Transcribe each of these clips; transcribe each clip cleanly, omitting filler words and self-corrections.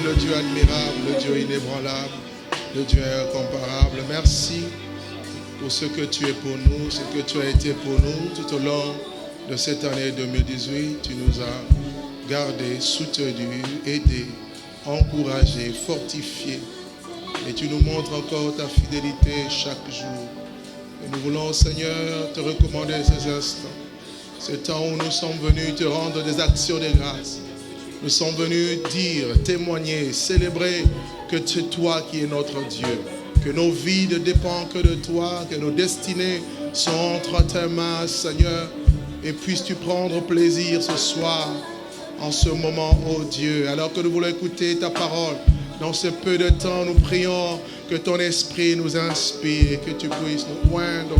le Dieu admirable, le Dieu inébranlable, le Dieu incomparable. Merci pour ce que tu es pour nous, ce que tu as été pour nous tout au long de cette année 2018. Tu nous as gardés, soutenus, aidés, encouragés, fortifiés. Et tu nous montres encore ta fidélité chaque jour. Et nous voulons, Seigneur, te recommander ces instants. Ce temps où nous sommes venus te rendre des actions de grâce. Nous sommes venus dire, témoigner, célébrer que c'est toi qui es notre Dieu. Que nos vies ne dépendent que de toi, que nos destinées sont entre tes mains, Seigneur. Et puisses-tu prendre plaisir ce soir, en ce moment, ô Dieu. Alors que nous voulons écouter ta parole, dans ce peu de temps, nous prions que ton esprit nous inspire, que tu puisses nous oindre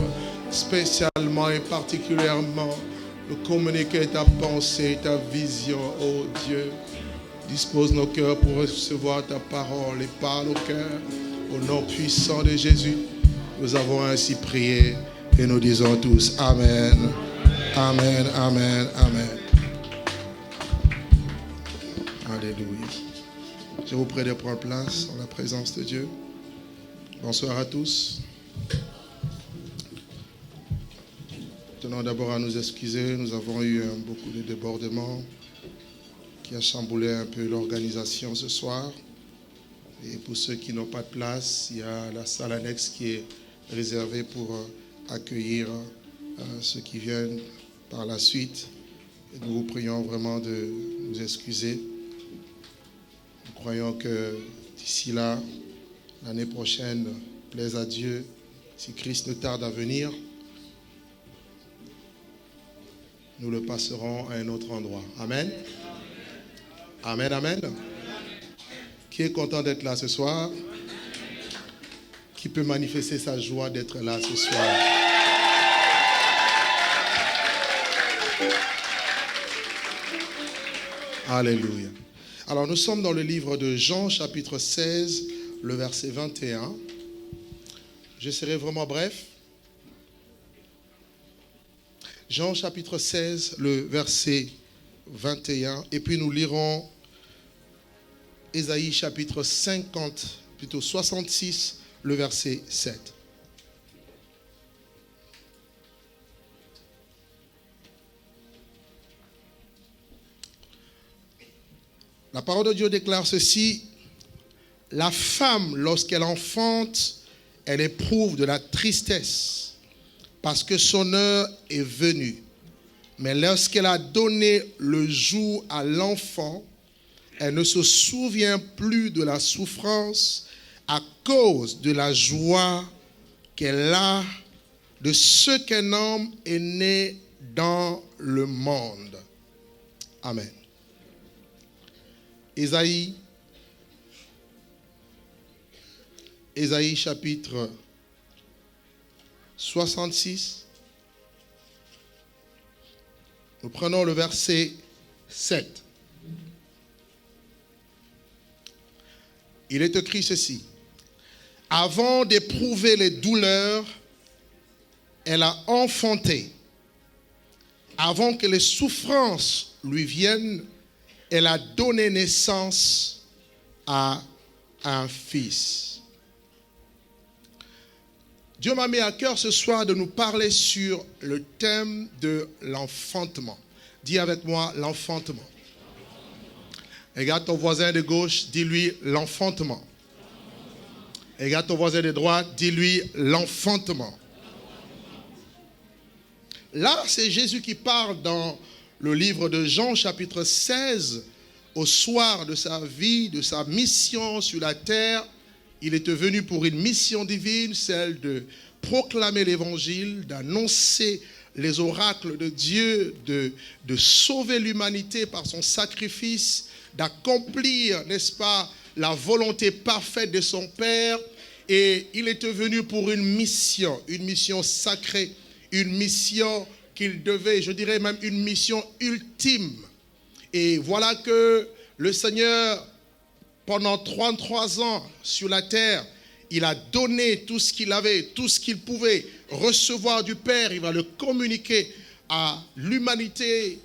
spécialement et particulièrement, nous communiquer ta pensée, ta vision, ô Dieu. Dispose nos cœurs pour recevoir ta parole et parle au cœur. Au nom puissant de Jésus, nous avons ainsi prié et nous disons tous Amen. Amen, amen, amen. Alléluia. Je vous prie de prendre place en la présence de Dieu. Bonsoir à tous. Tenons d'abord à nous excuser. Nous avons eu beaucoup de débordements qui a chamboulé un peu l'organisation ce soir. Et pour ceux qui n'ont pas de place, il y a la salle annexe qui est réservée pour accueillir ceux qui viennent par la suite. Et nous vous prions vraiment de nous excuser. Nous croyons que d'ici là, l'année prochaine, plaise à Dieu, si Christ ne tarde à venir, nous le passerons à un autre endroit. Amen. Amen, amen. Qui est content d'être là ce soir? Qui peut manifester sa joie d'être là ce soir? Alléluia. Alors nous sommes dans le livre de Jean, chapitre 16, le verset 21. Je serai vraiment bref. Jean, chapitre 16, le verset 21. Et puis nous lirons Ésaïe, chapitre 66, le verset 7. La parole de Dieu déclare ceci: la femme, lorsqu'elle enfante, elle éprouve de la tristesse, parce que son heure est venue. Mais lorsqu'elle a donné le jour à l'enfant, elle ne se souvient plus de la souffrance à cause de la joie qu'elle a de ce qu'un homme est né dans le monde. Amen. Ésaïe chapitre 66. Nous prenons le verset 7. Il est écrit ceci: avant d'éprouver les douleurs, elle a enfanté. Avant que les souffrances lui viennent, elle a donné naissance à un fils. Dieu m'a mis à cœur ce soir de nous parler sur le thème de l'enfantement. Dis avec moi l'enfantement. Regarde ton voisin de gauche, dis-lui l'enfantement. Regarde ton voisin de droite, dis-lui l'enfantement. Là, c'est Jésus qui parle dans le livre de Jean, chapitre 16, au soir de sa vie, de sa mission sur la terre. Il était venu pour une mission divine, celle de proclamer l'évangile, d'annoncer les oracles de Dieu, de sauver l'humanité par son sacrifice, d'accomplir, n'est-ce pas, la volonté parfaite de son Père. Et il était venu pour une mission sacrée, une mission qu'il devait, je dirais même une mission ultime. Et voilà que le Seigneur, pendant 33 ans sur la terre, il a donné tout ce qu'il avait, tout ce qu'il pouvait recevoir du Père. Il va le communiquer à l'humanité,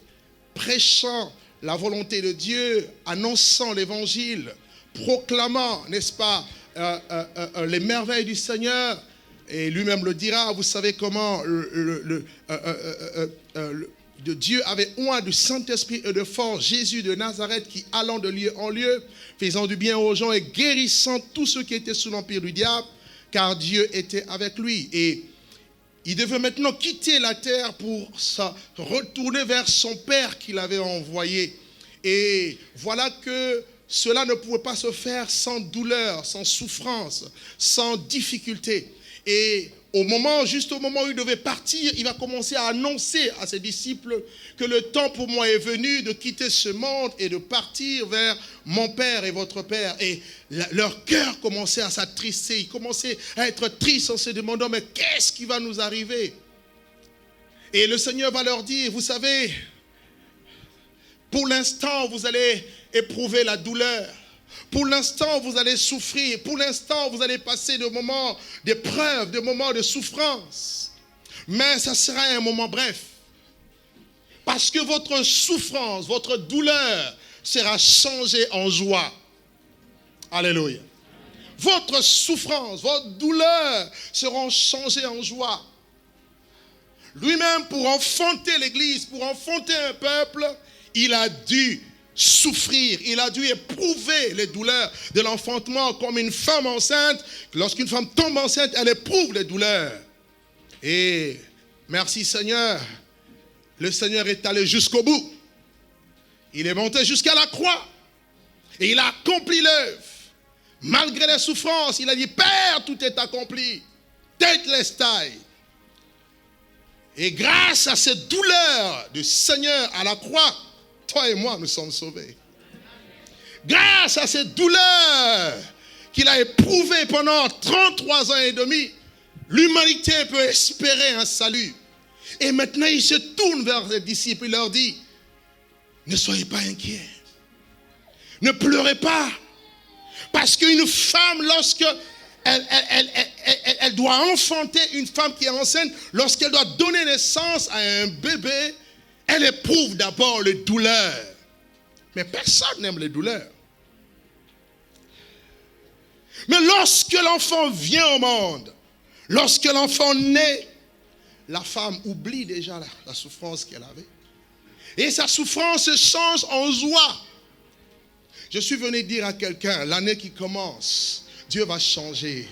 prêchant la volonté de Dieu, annonçant l'évangile, proclamant, n'est-ce pas, les merveilles du Seigneur. Et lui-même le dira, vous savez comment Dieu avait oint du Saint-Esprit et de force Jésus de Nazareth qui, allant de lieu en lieu, faisant du bien aux gens et guérissant tous ceux qui étaient sous l'empire du diable, car Dieu était avec lui. Et il devait maintenant quitter la terre pour se retourner vers son Père qui l'avait envoyé. Et voilà que cela ne pouvait pas se faire sans douleur, sans souffrance, sans difficulté. Et juste au moment où il devait partir, il va commencer à annoncer à ses disciples que le temps pour moi est venu de quitter ce monde et de partir vers mon Père et votre Père. Et leur cœur commençait à s'attrister, ils commençaient à être tristes en se demandant, mais qu'est-ce qui va nous arriver? Et le Seigneur va leur dire, vous savez, pour l'instant, vous allez éprouver la douleur. Pour l'instant, vous allez souffrir. Pour l'instant, vous allez passer de moments d'épreuve, de moments de souffrance. Mais ça sera un moment bref. Parce que votre souffrance, votre douleur sera changée en joie. Alléluia. Votre souffrance, votre douleur seront changées en joie. Lui-même, pour enfanter l'Église, pour enfanter un peuple, il a dû souffrir, il a dû éprouver les douleurs de l'enfantement comme une femme enceinte. Lorsqu'une femme tombe enceinte, elle éprouve les douleurs. Et merci Seigneur, le Seigneur est allé jusqu'au bout. Il est monté jusqu'à la croix et il a accompli l'œuvre. Malgré les souffrances, il a dit, Père, tout est accompli. Tetelestai. Et grâce à cette douleur du Seigneur à la croix, toi et moi, nous sommes sauvés. Grâce à cette douleur qu'il a éprouvée pendant 33 ans et demi, l'humanité peut espérer un salut. Et maintenant, il se tourne vers les disciples et leur dit, ne soyez pas inquiets. Ne pleurez pas. Parce qu'une femme, lorsque elle doit enfanter, une femme qui est enceinte, lorsqu'elle doit donner naissance à un bébé, elle éprouve d'abord les douleurs. Mais personne n'aime les douleurs. Mais lorsque l'enfant vient au monde, lorsque l'enfant naît, la femme oublie déjà la souffrance qu'elle avait. Et sa souffrance se change en joie. Je suis venu dire à quelqu'un, l'année qui commence, Dieu va changer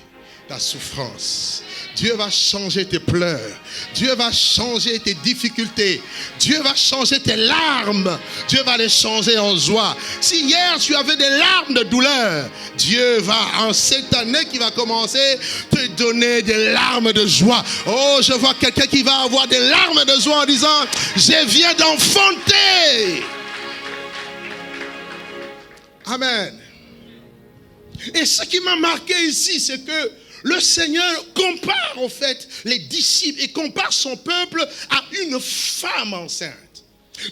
ta souffrance. Dieu va changer tes pleurs. Dieu va changer tes difficultés. Dieu va changer tes larmes. Dieu va les changer en joie. Si hier tu avais des larmes de douleur, Dieu va, en cette année qui va commencer, te donner des larmes de joie. Oh, je vois quelqu'un qui va avoir des larmes de joie en disant, je viens d'enfanter. Amen. Et ce qui m'a marqué ici, c'est que le Seigneur compare en fait les disciples et compare son peuple à une femme enceinte.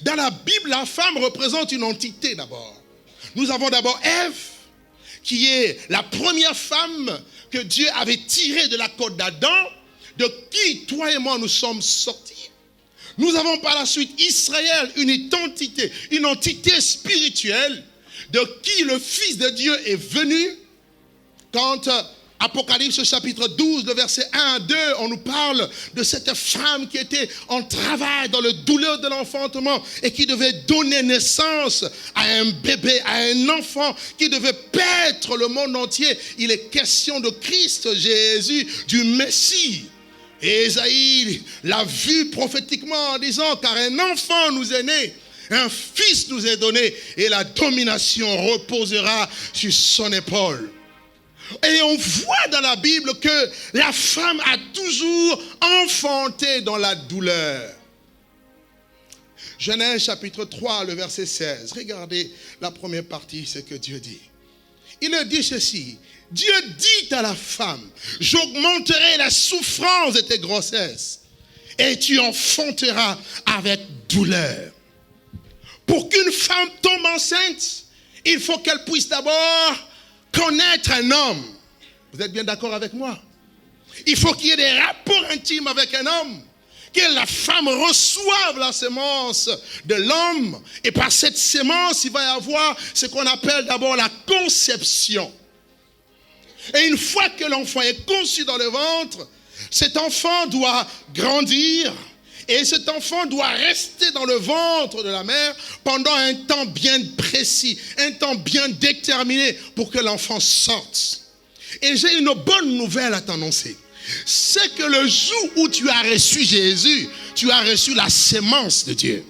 Dans la Bible, la femme représente une entité d'abord. Nous avons d'abord Ève, qui est la première femme que Dieu avait tirée de la côte d'Adam, de qui toi et moi nous sommes sortis. Nous avons par la suite Israël, une entité spirituelle, de qui le Fils de Dieu est venu. Quand Apocalypse chapitre 12, le verset 1 à 2, on nous parle de cette femme qui était en travail dans le douleur de l'enfantement et qui devait donner naissance à un bébé, à un enfant qui devait paître le monde entier. Il est question de Christ Jésus, du Messie. Et Ésaïe l'a vu prophétiquement en disant, car un enfant nous est né, un fils nous est donné et la domination reposera sur son épaule. Et on voit dans la Bible que la femme a toujours enfanté dans la douleur. Genèse chapitre 3, le verset 16. Regardez la première partie, ce que Dieu dit. Il dit ceci. Dieu dit à la femme, j'augmenterai la souffrance de tes grossesses et tu enfanteras avec douleur. Pour qu'une femme tombe enceinte, il faut qu'elle puisse d'abord connaître un homme. Vous êtes bien d'accord avec moi? Il faut qu'il y ait des rapports intimes avec un homme, que la femme reçoive la sémence de l'homme. Et par cette sémence, il va y avoir ce qu'on appelle d'abord la conception. Et une fois que l'enfant est conçu dans le ventre, cet enfant doit grandir. Et cet enfant doit rester dans le ventre de la mère pendant un temps bien précis, un temps bien déterminé pour que l'enfant sorte. Et j'ai une bonne nouvelle à t'annoncer. C'est que le jour où tu as reçu Jésus, tu as reçu la sémence de Dieu.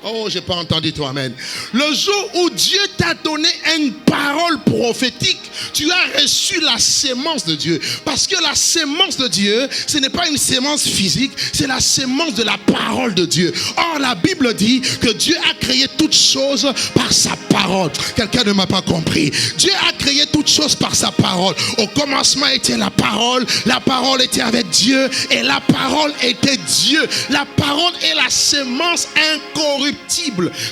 Oh, j'ai pas entendu toi, amen. Le jour où Dieu t'a donné une parole prophétique, tu as reçu la sémence de Dieu. Parce que la sémence de Dieu, ce n'est pas une sémence physique, c'est la sémence de la parole de Dieu. Or, la Bible dit que Dieu a créé toutes choses par sa parole. Quelqu'un ne m'a pas compris. Dieu a créé toutes choses par sa parole. Au commencement était la parole était avec Dieu et la parole était Dieu. La parole est la sémence incorruptible.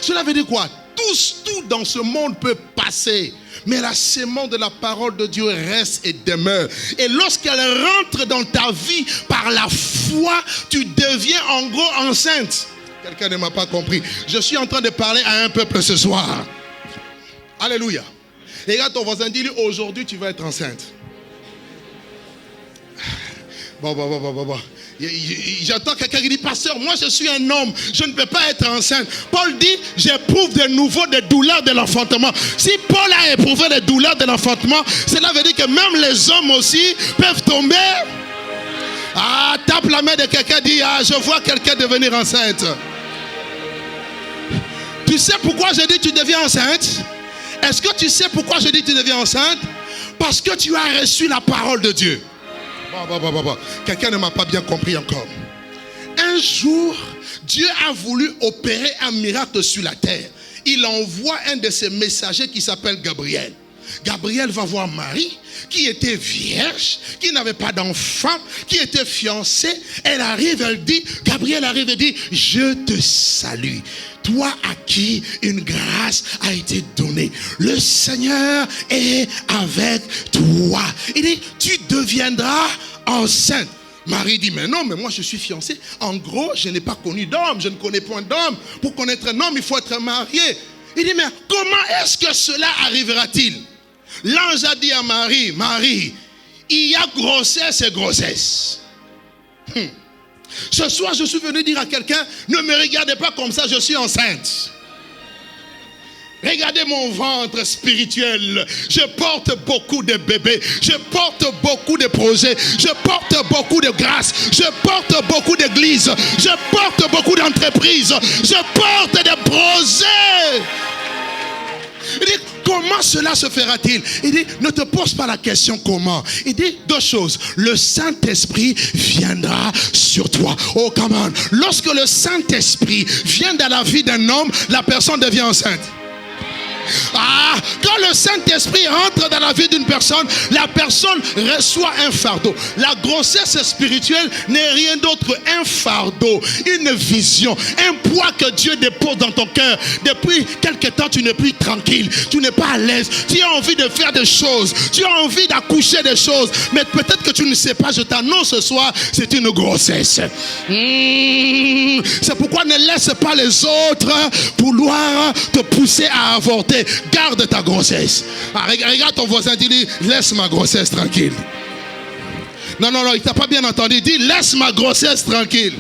Cela veut dire quoi? Tout dans ce monde peut passer, mais la sémence de la parole de Dieu reste et demeure. Et lorsqu'elle rentre dans ta vie par la foi, tu deviens en gros enceinte. Quelqu'un ne m'a pas compris. Je suis en train de parler à un peuple ce soir. Alléluia. Et regarde ton voisin, dis-lui, aujourd'hui tu vas être enceinte. Bon. J'entends quelqu'un qui dit, pasteur, moi je suis un homme, je ne peux pas être enceinte. Paul dit, j'éprouve de nouveau des douleurs de l'enfantement. Si Paul a éprouvé les douleurs de l'enfantement, cela veut dire que même les hommes aussi peuvent tomber. Ah, tape la main de quelqu'un, dit, ah, je vois quelqu'un devenir enceinte. Tu sais pourquoi je dis tu deviens enceinte? Est-ce que tu sais pourquoi je dis tu deviens enceinte? Parce que tu as reçu la parole de Dieu. Quelqu'un ne m'a pas bien compris encore. Un jour, Dieu a voulu opérer un miracle sur la terre. Il envoie un de ses messagers qui s'appelle Gabriel. Gabriel va voir Marie, qui était vierge, qui n'avait pas d'enfant, qui était fiancée. Gabriel arrive et dit, je te salue. Toi à qui une grâce a été donnée. Le Seigneur est avec toi. Il dit, tu deviendras enceinte. Marie dit, mais non, mais moi je suis fiancée. En gros, je n'ai pas connu d'homme. Je ne connais point d'homme. Pour connaître un homme, il faut être marié. Il dit, mais comment est-ce que cela arrivera-t-il? L'ange a dit à Marie, Marie, il y a grossesse et grossesse. Ce soir, je suis venu dire à quelqu'un, ne me regardez pas comme ça, je suis enceinte. Regardez mon ventre spirituel. Je porte beaucoup de bébés. Je porte beaucoup de projets. Je porte beaucoup de grâces. Je porte beaucoup d'églises. Je porte beaucoup d'entreprises. Je porte des projets. Il dit, comment cela se fera-t-il? Il dit, ne te pose pas la question comment. Il dit deux choses. Le Saint-Esprit viendra sur toi. Oh, come on. Lorsque le Saint-Esprit vient dans la vie d'un homme, la personne devient enceinte. Ah, quand le Saint-Esprit entre dans la vie d'une personne, la personne reçoit un fardeau. La grossesse spirituelle n'est rien d'autre qu'un fardeau, une vision, un poids que Dieu dépose dans ton cœur. Depuis quelque temps, tu n'es plus tranquille, tu n'es pas à l'aise, tu as envie de faire des choses, tu as envie d'accoucher des choses, mais peut-être que tu ne sais pas. Je t'annonce ce soir, c'est une grossesse. C'est pourquoi ne laisse pas les autres vouloir te pousser à avorter. Garde ta grossesse. Ah, regarde ton voisin, dis-lui, laisse ma grossesse tranquille. Non, il t'a pas bien entendu. Dis, laisse ma grossesse tranquille.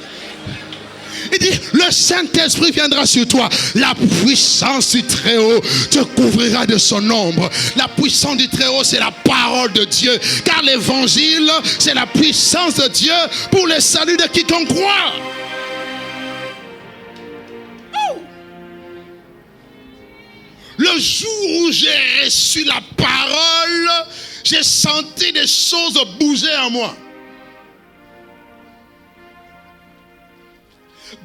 Il dit, le Saint-Esprit viendra sur toi. La puissance du Très-Haut te couvrira de son ombre. La puissance du Très-Haut, c'est la parole de Dieu. Car l'évangile, c'est la puissance de Dieu pour le salut de quiconque croit. Le jour où j'ai reçu la parole, j'ai senti des choses bouger en moi.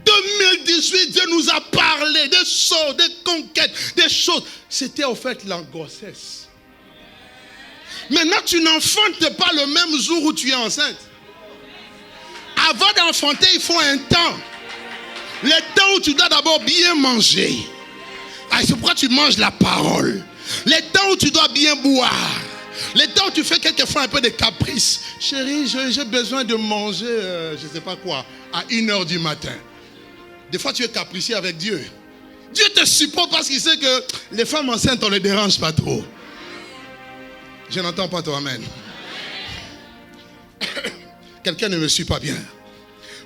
2018, Dieu nous a parlé des choses, des conquêtes, des choses. C'était au fait la grossesse. Maintenant, tu n'enfantes pas le même jour où tu es enceinte. Avant d'enfanter, il faut un temps. Le temps où tu dois d'abord bien manger. Ah, c'est pourquoi tu manges la parole. Le temps où tu dois bien boire. Les temps où tu fais quelquefois un peu de caprices. Chérie, j'ai besoin de manger, je ne sais pas quoi, à 1h du matin. Des fois, tu es capricieux avec Dieu. Dieu te supporte parce qu'il sait que les femmes enceintes, on ne les dérange pas trop. Je n'entends pas toi, amen. Quelqu'un ne me suit pas bien.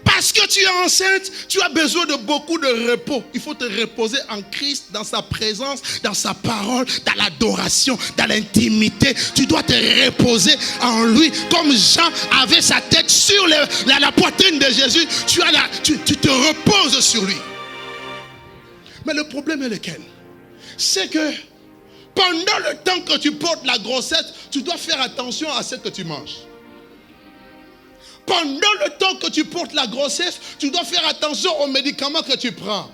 Parce que tu es enceinte, tu as besoin de beaucoup de repos. Il faut te reposer en Christ, dans sa présence, dans sa parole, dans l'adoration, dans l'intimité. Tu dois te reposer en lui. Comme Jean avait sa tête sur la poitrine de Jésus, tu te reposes sur lui. Mais le problème est lequel? C'est que pendant le temps que tu portes la grossesse, tu dois faire attention à ce que tu manges. Pendant le temps que tu portes la grossesse, tu dois faire attention aux médicaments que tu prends.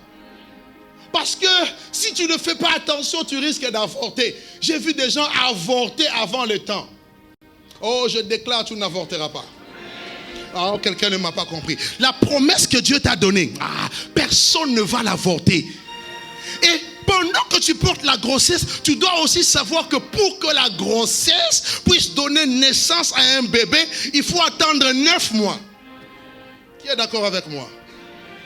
Parce que si tu ne fais pas attention, tu risques d'avorter. J'ai vu des gens avorter avant le temps. Oh, je déclare, tu n'avorteras pas. Oh, quelqu'un ne m'a pas compris. La promesse que Dieu t'a donnée, personne ne va l'avorter. Et pendant que tu portes la grossesse, tu dois aussi savoir que pour que la grossesse puisse donner naissance à un bébé, il faut attendre 9 mois. Qui est d'accord avec moi?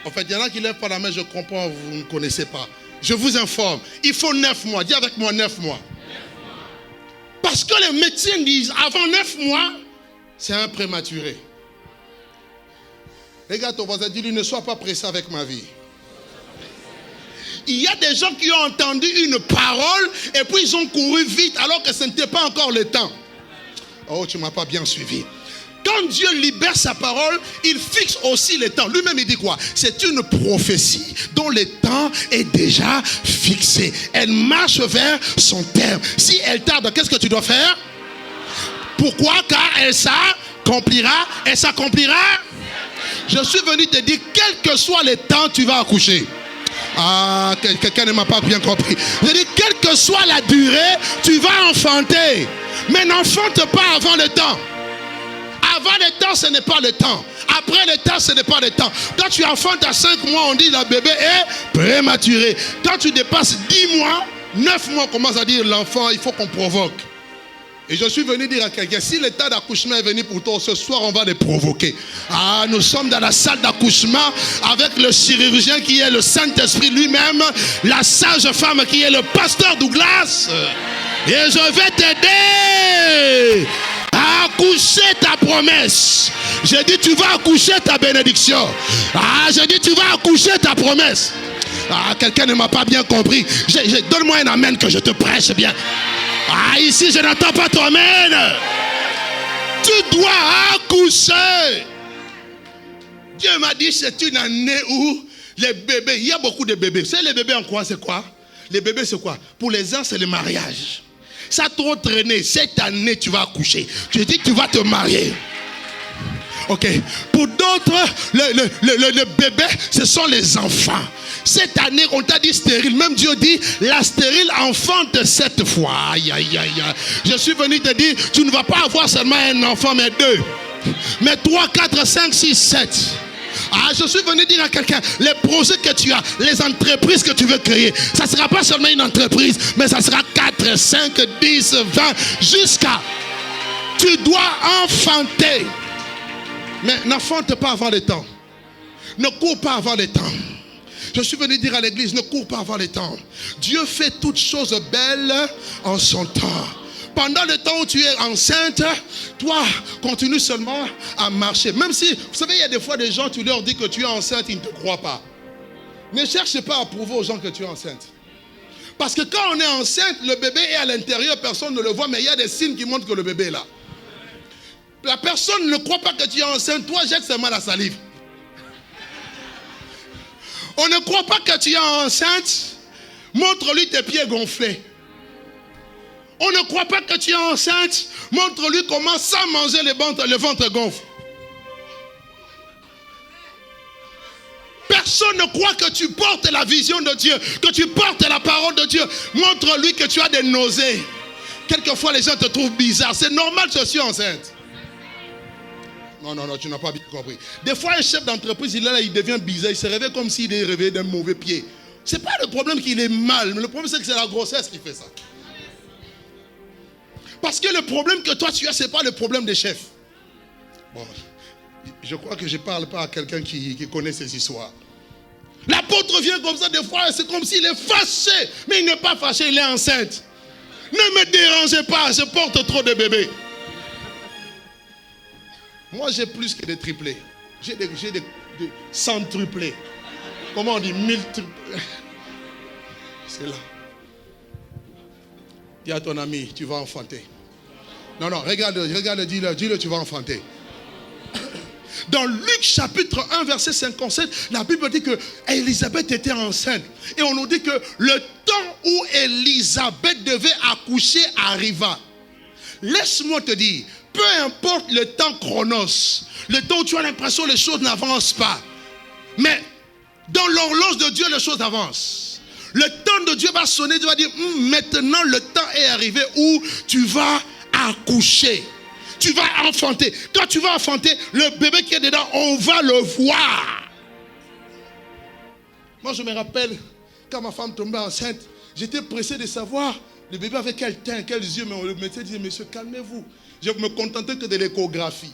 En fait, il y en a qui lèvent pas la main, je comprends, vous ne connaissez pas. Je vous informe, il faut 9 mois. Dis avec moi 9 mois. Parce que les médecins disent, avant 9 mois, c'est un prématuré. Regarde ton voisin, dis-lui, ne sois pas pressé avec ma vie. Il y a des gens qui ont entendu une parole et puis ils ont couru vite alors que ce n'était pas encore le temps. Oh, tu ne m'as pas bien suivi. Quand Dieu libère sa parole, il fixe aussi le temps. Lui-même, il dit quoi? C'est une prophétie dont le temps est déjà fixé. Elle marche vers son terme. Si elle tarde, qu'est-ce que tu dois faire? Pourquoi? Car elle s'accomplira. Elle s'accomplira. Je suis venu te dire, quel que soit le temps, tu vas accoucher. Ah, quelqu'un ne m'a pas bien compris. Je dis, quelle que soit la durée, tu vas enfanter. Mais n'enfante pas avant le temps. Avant le temps, ce n'est pas le temps. Après le temps, ce n'est pas le temps. Quand tu enfantes à 5 mois, on dit le bébé est prématuré. Quand tu dépasses 10 mois, 9 mois, on commence à dire l'enfant, il faut qu'on provoque. Et je suis venu dire à quelqu'un, si l'état d'accouchement est venu pour toi, ce soir, on va les provoquer. Ah, nous sommes dans la salle d'accouchement avec le chirurgien qui est le Saint-Esprit lui-même, la sage femme qui est le pasteur Douglas. Et je vais t'aider à accoucher ta promesse. J'ai dit, tu vas accoucher ta bénédiction. Ah, j'ai dit, tu vas accoucher ta promesse. Ah, quelqu'un ne m'a pas bien compris. Donne-moi un amen que je te prêche bien. Ah, ici, je n'entends pas ton amen. Tu dois accoucher. Dieu m'a dit, c'est une année où les bébés, il y a beaucoup de bébés. Vous savez, les bébés en quoi, c'est quoi? Les bébés, c'est quoi? Pour les uns, c'est le mariage. Ça a trop traîné. Cette année, tu vas accoucher. Je dis que tu vas te marier. Ok. Pour d'autres, le bébé, ce sont les enfants. Cette année, on t'a dit stérile. Même Dieu dit, la stérile enfante 7 fois. Aïe, aïe, aïe. Je suis venu te dire, tu ne vas pas avoir seulement un enfant, mais 2. Mais 3, 4, 5, 6, 7. Ah, je suis venu dire à quelqu'un, les projets que tu as, les entreprises que tu veux créer, ça ne sera pas seulement une entreprise, mais ça sera 4, 5, 10, 20, jusqu'à... Tu dois enfanter. Mais n'enfante pas avant le temps. Ne cours pas avant le temps. Je suis venu dire à l'église, ne cours pas avant le temps. Dieu fait toutes choses belles en son temps. Pendant le temps où tu es enceinte, toi, continue seulement à marcher. Même si, vous savez, il y a des fois des gens, tu leur dis que tu es enceinte, ils ne te croient pas. Ne cherche pas à prouver aux gens que tu es enceinte. Parce que quand on est enceinte, le bébé est à l'intérieur, personne ne le voit, mais il y a des signes qui montrent que le bébé est là. La personne ne croit pas que tu es enceinte, toi jette seulement la salive. On ne croit pas que tu es enceinte, montre-lui tes pieds gonflés. On ne croit pas que tu es enceinte, montre-lui comment sans manger le ventre gonfle. Personne ne croit que tu portes la vision de Dieu, que tu portes la parole de Dieu. Montre-lui que tu as des nausées. Quelquefois les gens te trouvent bizarre. C'est normal que je suis enceinte. Non, tu n'as pas bien compris. Des fois, un chef d'entreprise, il est là, il devient bizarre. Il se réveille comme s'il est réveillé d'un mauvais pied. Ce n'est pas le problème qu'il est mal, mais le problème c'est que c'est la grossesse qui fait ça. Parce que le problème que toi tu as, ce n'est pas le problème des chefs. Bon, je crois que je ne parle pas à quelqu'un qui connaît ces histoires. L'apôtre vient comme ça des fois, c'est comme s'il est fâché. Mais il n'est pas fâché, il est enceinte. Ne me dérangez pas, je porte trop de bébés. Moi j'ai plus que des triplés. J'ai des 100 triplés. Comment on dit 1000 triplés. C'est là. Dis à ton ami, tu vas enfanter. Non, regarde, dis-le, tu vas enfanter. Dans Luc chapitre 1 verset 57, la Bible dit que Élisabeth était enceinte. Et on nous dit que le temps où Élisabeth devait accoucher arriva. Laisse-moi te dire, peu importe le temps chronos, le temps où tu as l'impression que les choses n'avancent pas. Mais dans l'horloge de Dieu, les choses avancent. Le temps de Dieu va sonner, Dieu va dire, maintenant le temps est arrivé où tu vas accoucher. Tu vas enfanter. Quand tu vas enfanter, le bébé qui est dedans, on va le voir. Moi, je me rappelle, quand ma femme tombait enceinte, j'étais pressé de savoir le bébé avait quel teint, quels yeux. Mais le médecin disait, monsieur, calmez-vous. Je me contentais que de l'échographie.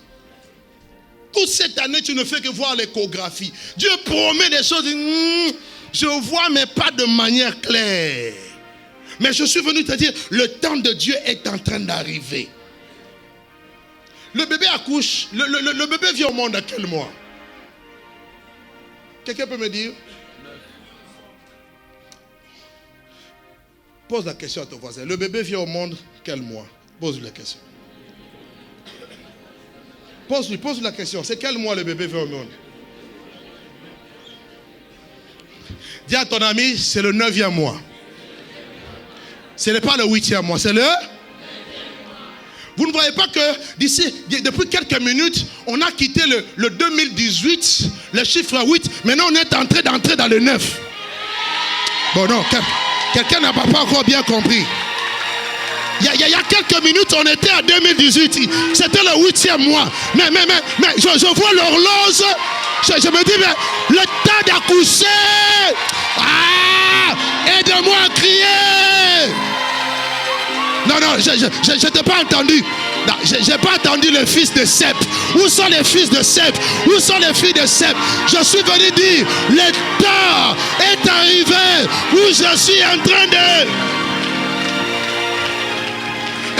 Toute cette année, tu ne fais que voir l'échographie. Dieu promet des choses. Je vois, mais pas de manière claire. Mais je suis venu te dire, le temps de Dieu est en train d'arriver. Le bébé accouche, le bébé vient au monde à quel mois? Quelqu'un peut me dire? Pose la question à ton voisin. Le bébé vient au monde quel mois? Pose-lui la question. Pose-lui la question. C'est quel mois le bébé vient au monde? Dis à ton ami, c'est le 9e mois. Ce n'est pas le 8e mois, c'est le... Vous ne voyez pas que depuis quelques minutes, on a quitté le 2018, le chiffre 8. Maintenant, on est en train d'entrer dans le 9. Bon, non, quelqu'un n'a pas encore bien compris. Il y a quelques minutes, on était en 2018. C'était le 8e mois. Mais je vois l'horloge. Je me dis, mais le temps d'accoucher. Aide-moi à crier. Non, je t'ai pas entendu. Je n'ai pas entendu les fils de Sep. Où sont les fils de Sep? Où sont les filles de Sep? Je suis venu dire, le temps est arrivé où je suis en train de...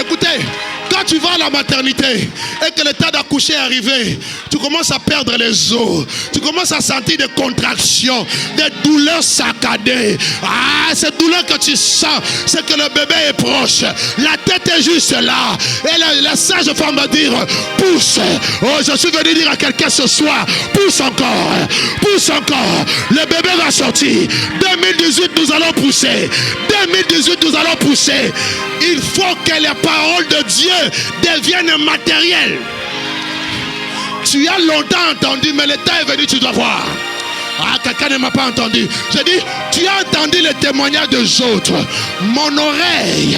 Écoutez, quand tu vas à la maternité et que le temps d'accoucher est arrivé, tu commences à perdre les os. Tu commences à sentir des contractions, des douleurs saccadées. Cette douleur que tu sens, c'est que le bébé est proche. La tête est juste là. Et la sage femme va dire, pousse. Oh, je suis venu dire à quelqu'un ce soir, pousse encore. Pousse encore. Le bébé va sortir. 2018, nous allons pousser. 2018, nous allons pousser. Il faut que les paroles de Dieu deviennent matérielles. Tu as longtemps entendu, mais le temps est venu, tu dois voir. Quelqu'un ne m'a pas entendu. Je dis, tu as entendu le témoignage des autres. Mon oreille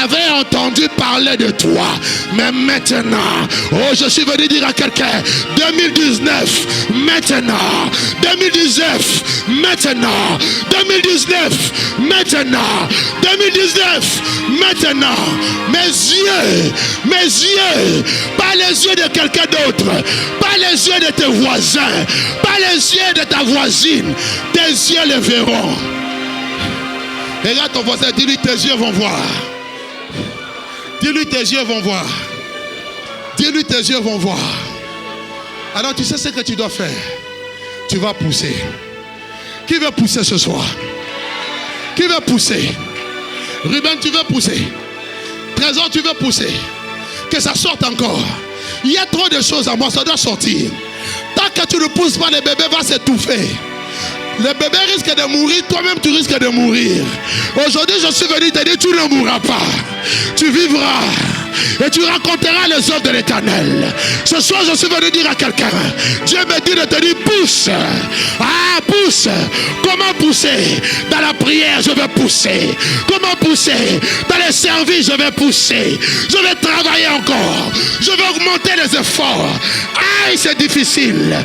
avait entendu parler de toi. Mais maintenant, je suis venu dire à quelqu'un, 2019, maintenant. 2019, maintenant. 2019, maintenant. 2019, maintenant. Mes yeux, pas les yeux de quelqu'un d'autre, pas les yeux de tes voisins, pas les yeux de ta voisine, tes yeux les verront. Regarde ton voisin, dis-lui tes yeux vont voir. Dis-lui tes yeux vont voir. Dis-lui tes yeux vont voir. Alors tu sais ce que tu dois faire. Tu vas pousser. Qui veut pousser ce soir? Qui veut pousser? Ruben, tu veux pousser? Trésor, tu veux pousser? Que ça sorte encore. Il y a trop de choses à moi, ça doit sortir. Tant que tu ne pousses pas, le bébé va s'étouffer. Le bébé risque de mourir, toi-même tu risques de mourir. Aujourd'hui, je suis venu te dire, tu ne mourras pas. Tu vivras. Et tu raconteras les œuvres de l'Éternel. Ce soir, je suis venu dire à quelqu'un, Dieu me dit de te dire, pousse. Pousse. Comment pousser? Dans la prière, je vais pousser. Comment pousser? Dans les services, je vais pousser. Je vais travailler encore. Je vais augmenter les efforts. C'est difficile.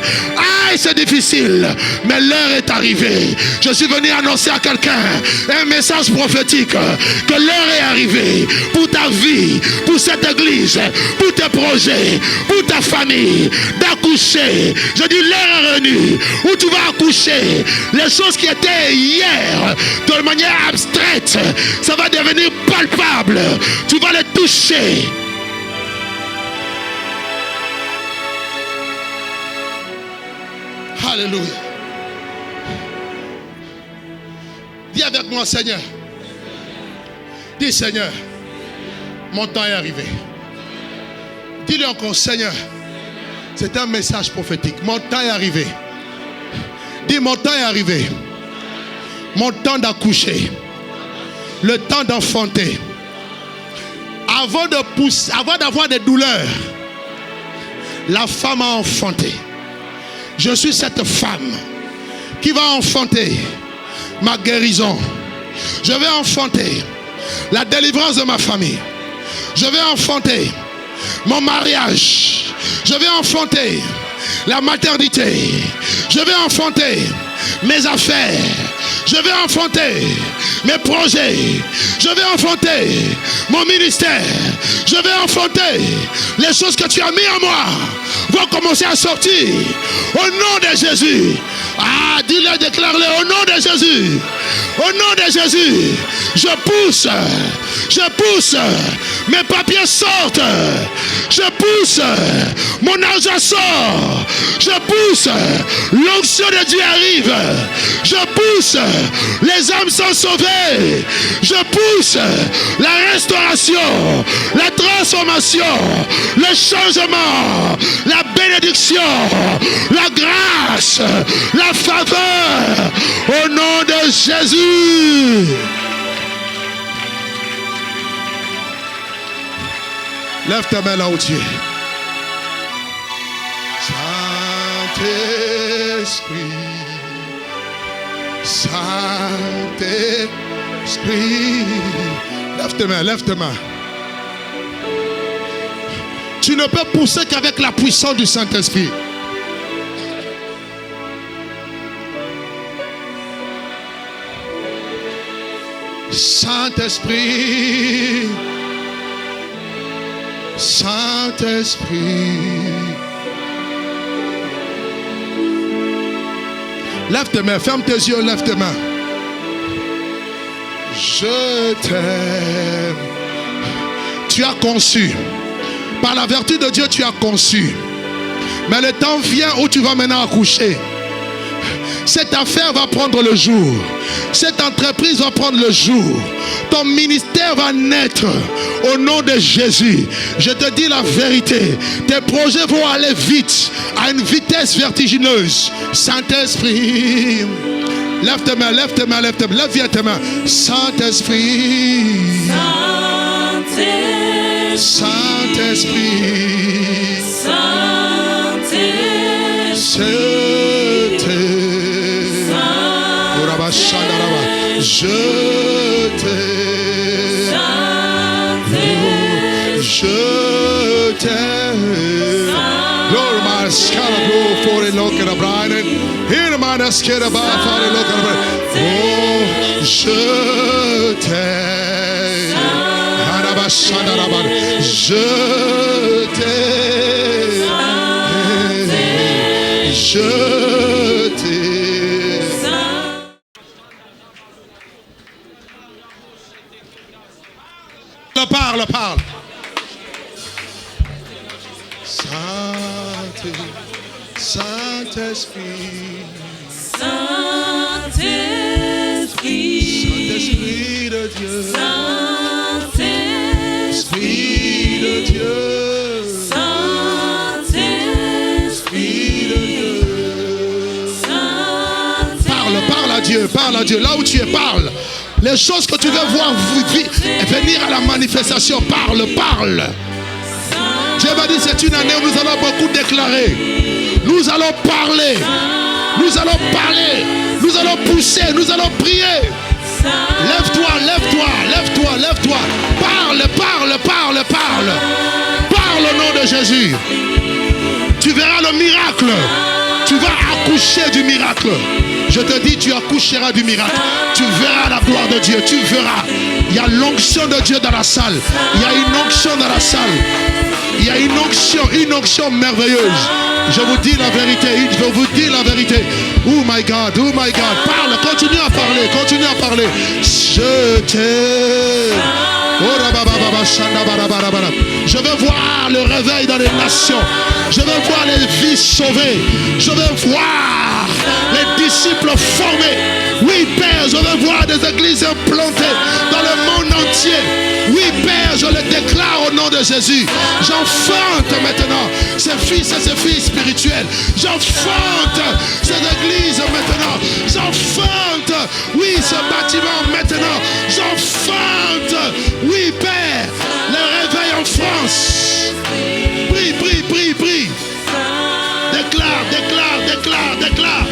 C'est difficile. Mais l'heure est arrivée. Je suis venu annoncer à quelqu'un un message prophétique que l'heure est arrivée pour ta ta vie, pour cette église, pour tes projets, pour ta famille, d'accoucher. Je dis l'heure est venue où tu vas accoucher. Les choses qui étaient hier de manière abstraite, ça va devenir palpable. Tu vas les toucher. Alléluia. Dis avec moi, Seigneur. Dis, Seigneur, mon temps est arrivé. Dis-le encore, Seigneur. C'est un message prophétique. Mon temps est arrivé. Dis, mon temps est arrivé. Mon temps d'accoucher. Le temps d'enfanter. Avant de pousser, avant d'avoir des douleurs, la femme a enfanté. Je suis cette femme qui va enfanter ma guérison. Je vais enfanter la délivrance de ma famille. Je vais enfanter mon mariage. Je vais enfanter la maternité. Je vais enfanter mes affaires. Je vais enfanter mes projets. Je vais enfanter mon ministère. Je vais enfanter les choses que tu as mis en moi. Vont commencer à sortir au nom de Jésus. Ah, dis-le, déclare-le au nom de Jésus. Au nom de Jésus, je pousse, mes papiers sortent, je pousse, mon argent sort, je pousse, l'onction de Dieu arrive, je pousse, les âmes sont sauvées, je pousse, la restauration, la transformation, le changement, la bénédiction, la grâce, la faveur, au nom de Jésus. Lève ta main là où tu es. Saint-Esprit, Saint-Esprit. Lève tes mains, lève tes mains. Tu ne peux pousser qu'avec la puissance du Saint-Esprit. Saint-Esprit, Saint-Esprit. Lève tes mains, ferme tes yeux, lève tes mains. Je t'aime. Tu as conçu. Par la vertu de Dieu, tu as conçu. Mais le temps vient où tu vas maintenant accoucher. Cette affaire va prendre le jour. Cette entreprise va prendre le jour. Ton ministère va naître au nom de Jésus. Je te dis la vérité. Tes projets vont aller vite, à une vitesse vertigineuse. Saint-Esprit, lève tes mains, lève tes mains, lève tes mains, lève bien tes mains. Saint-Esprit, Saint-Esprit, je t'aime. Lord, my scar go for a look at a bride. Here, my scar about for a look at a bride. Oh, je t'aime. Je t'aime. Je t'aime. Parle. Saint-Esprit, Saint-Esprit de Dieu, Saint-Esprit de Dieu, Saint-Esprit de Dieu. Parle à Dieu, là où tu es, parle. Les choses que tu veux voir venir à la manifestation, parle. Dieu va dire, c'est une année où nous allons beaucoup déclarer. Nous allons parler. Nous allons pousser. Nous allons prier. Lève-toi. Parle. Parle au nom de Jésus. Tu verras le miracle. Tu vas accoucher du miracle. Je te dis, tu accoucheras du miracle. Tu verras la gloire de Dieu. Tu verras. Il y a l'onction de Dieu dans la salle. Il y a une onction dans la salle. Il y a une onction merveilleuse. Je vous dis la vérité. Je vous dis la vérité. Oh my God, oh my God. Parle, continue à parler, continue à parler. Je t'aime. Je veux voir le réveil dans les nations. Je veux voir les vies sauvées. Je veux voir les disciples formés. Oui, Père, je veux voir des églises implantées dans le monde entier. Oui, Père, je le déclare au nom de Jésus. J'enfante maintenant ces fils et ces filles spirituelles. J'enfante ces églises maintenant. J'enfante, oui, ce bâtiment maintenant. J'enfante, oui, Père, le réveil en France. Prie, prie, prie, prie. Déclare, déclare, déclare, déclare.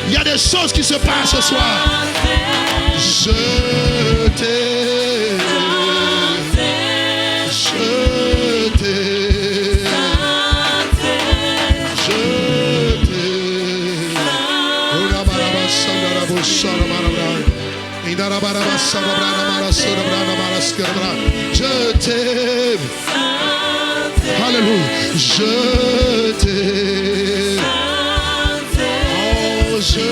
Il y a des choses qui se passent ce soir. Je t'aime. Je t'aime. Je t'aime. Je t'aime. Alléluia. Je t'aime. Oh, je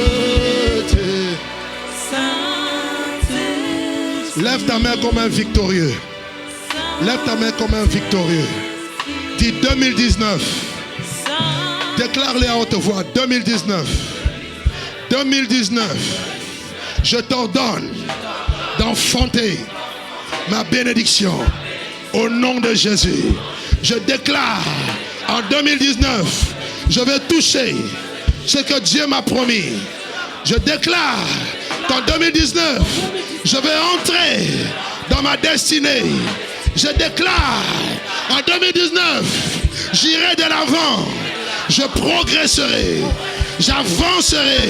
t'aime. Lève ta main comme un victorieux. Lève ta main comme un victorieux. Dis 2019. Déclare-les à haute voix. 2019. 2019. Je t'ordonne d'enfanter ma bénédiction au nom de Jésus. Je déclare en 2019, je vais toucher ce que Dieu m'a promis. Je déclare qu'en 2019, je vais entrer dans ma destinée. Je déclare en 2019, j'irai de l'avant. Je progresserai. J'avancerai.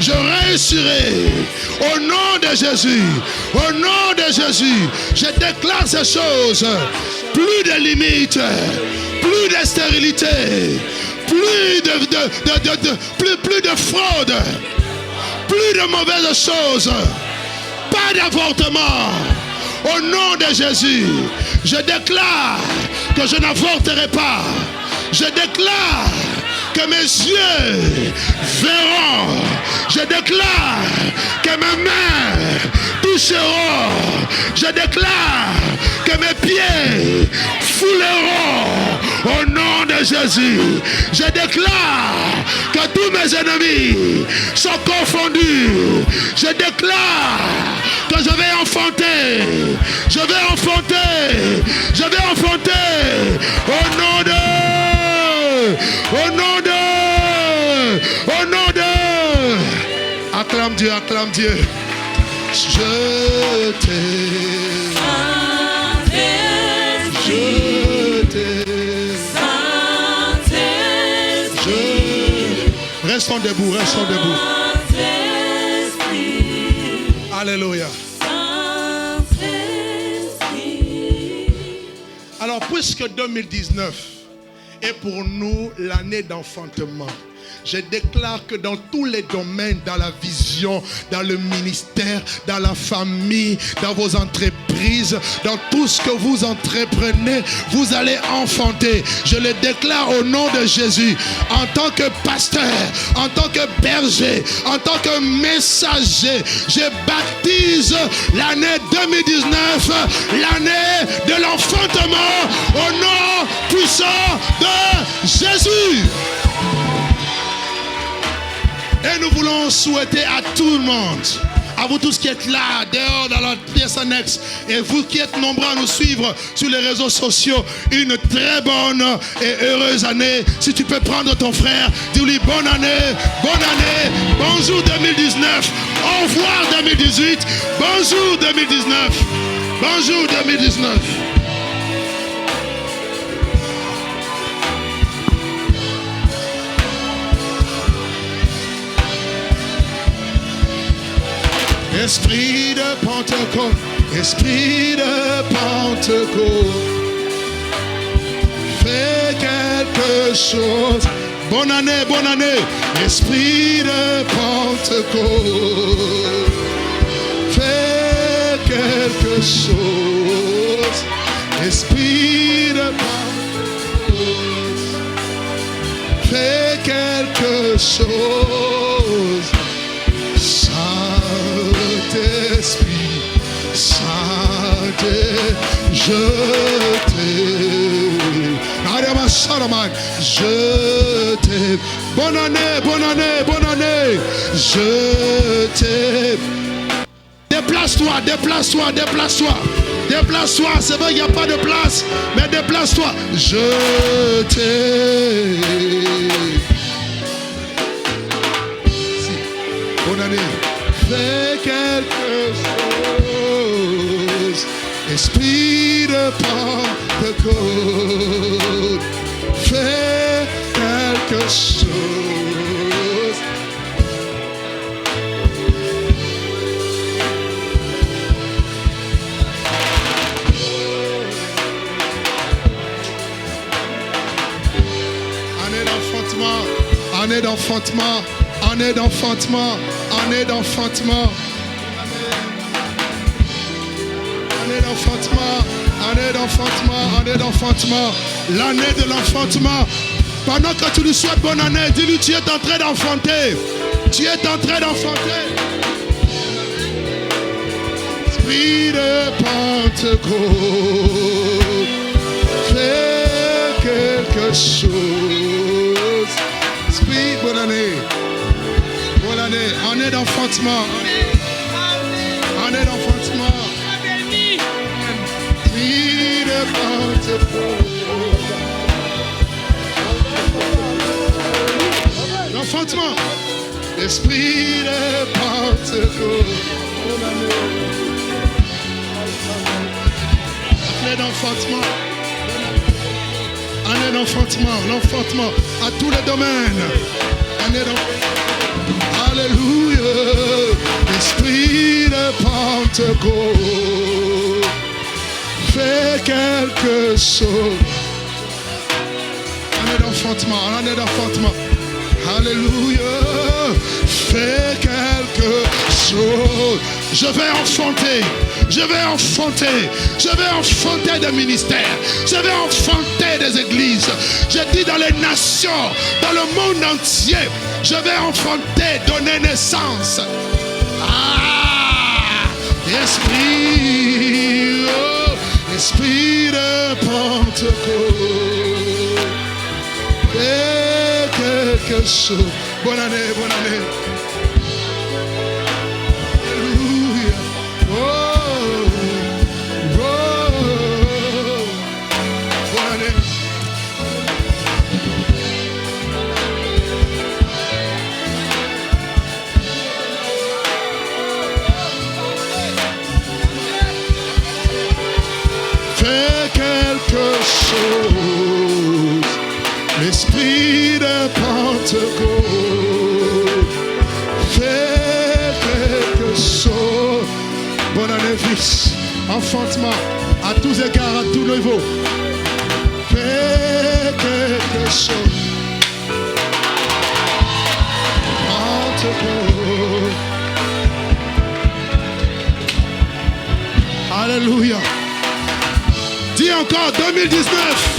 Je réussirai. Au nom de Jésus. Au nom de Jésus. Je déclare ces choses. Plus de limites. Plus de stérilité. Plus de fraude. Plus de mauvaises choses. Pas d'avortement. Au nom de Jésus. Je déclare que je n'avorterai pas. Je déclare que mes yeux verront. Je déclare que mes mains toucheront. Je déclare que mes pieds fouleront au nom de Jésus. Je déclare que tous mes ennemis sont confondus. Je déclare que je vais enfanter. Je vais enfanter. Je vais enfanter au nom de... Au nom de... Au nom de... Acclame Dieu, acclame Dieu. Je t'aime. Je t'aime. Restons debout, restons debout. Alléluia. Alors, puisque 2019 est pour nous l'année d'enfantement, je déclare que dans tous les domaines, dans la vision, dans le ministère, dans la famille, dans vos entreprises, dans tout ce que vous entreprenez, vous allez enfanter. Je le déclare au nom de Jésus. En tant que pasteur, en tant que berger, en tant que messager, je baptise l'année 2019, l'année de l'enfantement au nom puissant de Jésus. Et nous voulons souhaiter à tout le monde, à vous tous qui êtes là, dehors, dans la pièce annexe, et vous qui êtes nombreux à nous suivre sur les réseaux sociaux, une très bonne et heureuse année. Si tu peux prendre ton frère, dis-lui bonne année, bonjour 2019, au revoir 2018, bonjour 2019, bonjour 2019. Esprit de Pentecôte, Esprit de Pentecôte, fais quelque chose Bonne année, bonne année. Esprit de Pentecôte, fais quelque chose. Esprit de Pentecôte, fais quelque chose. Saint-Esprit, Saint-Esprit, je t'aime. Je t'aime. Bonne année, bonne année, bonne année. Je t'aime. Déplace-toi, déplace-toi, déplace-toi. Déplace-toi, c'est vrai qu'il n'y a pas de place, mais déplace-toi. Je t'aime. Bonne année. Fais quelque chose. Esprit de Pentecôte, fais quelque chose. Année d'enfantement, année d'enfantement, année d'enfantement, année d'enfantement. Année d'enfantement, année d'enfantement, année d'enfantement, l'année de l'enfantement. Pendant que tu lui souhaites bonne année, dis-lui tu es en train d'enfanter. Tu es en train d'enfanter. Esprit de Pentecôte, fais quelque chose. Esprit, bonne année. Bonne année, année d'enfantement. Année d'enfantement. L'enfantement, l'esprit de Pentecôte, année d'enfantement, année d'enfantement, l'enfantement à tous les domaines, année d'enfantement, alléluia, l'esprit de Pentecôte, fais quelque chose. Année d'enfantement, année d'enfantement. Alléluia. Fais quelque chose. Je vais enfanter. Je vais enfanter. Je vais enfanter des ministères. Je vais enfanter des églises. Je dis dans les nations, dans le monde entier. Je vais enfanter, donner naissance. Ah, esprit. Oh. Esprit de Pentecôte, fais quelque chose. Bonne année, bonne année. Alléluia. Oh, oh, bonne année. Fais quelque chose. L'esprit de Pentecôte, fais quelque chose. Bonne année, fils. Enfantement, à tous égards, à tout niveau. Fais quelque chose. Pentecôte. Alléluia. Dis encore 2019.